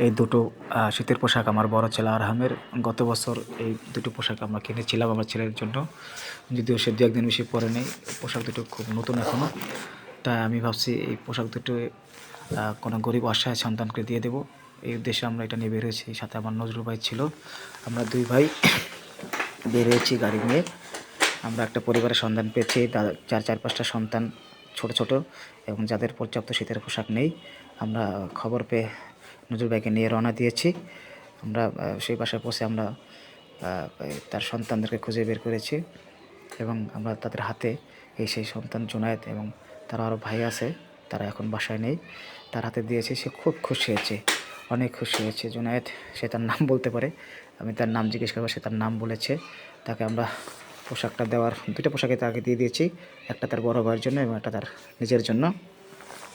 এই দুটো শীতের পোশাক আমার বড় ছেলে আরহামের। গত বছর এই দুটো পোশাক আমরা কিনেছিলাম আমার ছেলের জন্য, যদিও সে দু একদিন বেশি পরে নেই। পোশাক দুটো খুব নতুন এখনও, তাই আমি ভাবছি এই পোশাক দুটো কোনো গরিব অসহায় সন্তানকে দিয়ে দেবো। এই উদ্দেশ্যে আমরা এটা নিয়ে বের হয়েছি। সাথে আমার নজরুল ভাই ছিল। আমরা দুই ভাই বের হয়েছি গাড়ি নিয়ে। আমরা একটা পরিবারের সন্ধান পেয়েছি, চার পাঁচটা সন্তান, ছোট ছোট, এবং যাদের পর্যাপ্ত শীতের পোশাক নেই। আমরা খবর পেয়ে নজরুল ভাইকে নিয়ে রওনা দিয়েছি। আমরা সেই বাসায় পৌঁছে আমরা তার সন্তানদেরকে খুঁজে বের করেছি, এবং আমরা তাদের হাতে সেই সন্তান জুনায়েদ এবং তার আরও ভাই আছে, তারা এখন বাসায় নেই, তার হাতে দিয়েছি। সে খুব খুশি হয়েছে, অনেক খুশি হয়েছে। জুনায়েদ, সে তার নাম বলতে পারে। আমি তার নাম জিজ্ঞেস করবো, সে তার নাম বলেছে। তাকে আমরা পোশাকটা দেওয়ার দুটো পোশাকে তাকে দিয়ে দিয়েছি, একটা তার বড় ভাইয়ের জন্য এবং একটা তার নিজের জন্য।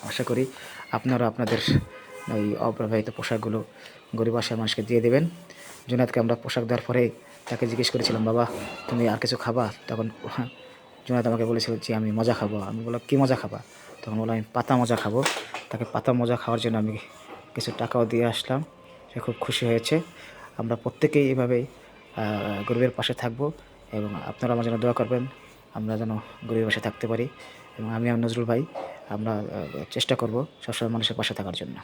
আশা করি আপনারা আপনাদের ওই অপ্রবাহিত পোশাকগুলো গরিব অসহায় মানুষকে দিয়ে দেবেন। জুনায়েদকে আমরা পোশাক দেওয়ার পরে তাকে জিজ্ঞেস করেছিলাম, বাবা তুমি আর কিছু খাবা? তখন জুনায়েদ আমাকে বলেছিল যে আমি মজা খাবো। আমি বললাম, কী মজা খাবা? তখন বললাম, আমি পাতা মজা খাবো। তাকে পাতা মজা খাওয়ার জন্য আমি কিছু টাকাও দিয়ে আসলাম। সে খুব খুশি হয়েছে। আমরা প্রত্যেকেই এভাবেই গরিবের পাশে থাকব, এবং আপনারা আমার জন্য দোয়া করবেন, আমরা যেন গরিবের পাশে থাকতে পারি। এবং আমি আর নজরুল ভাই আমরা চেষ্টা করব সবসময় মানুষের পাশে থাকার জন্য।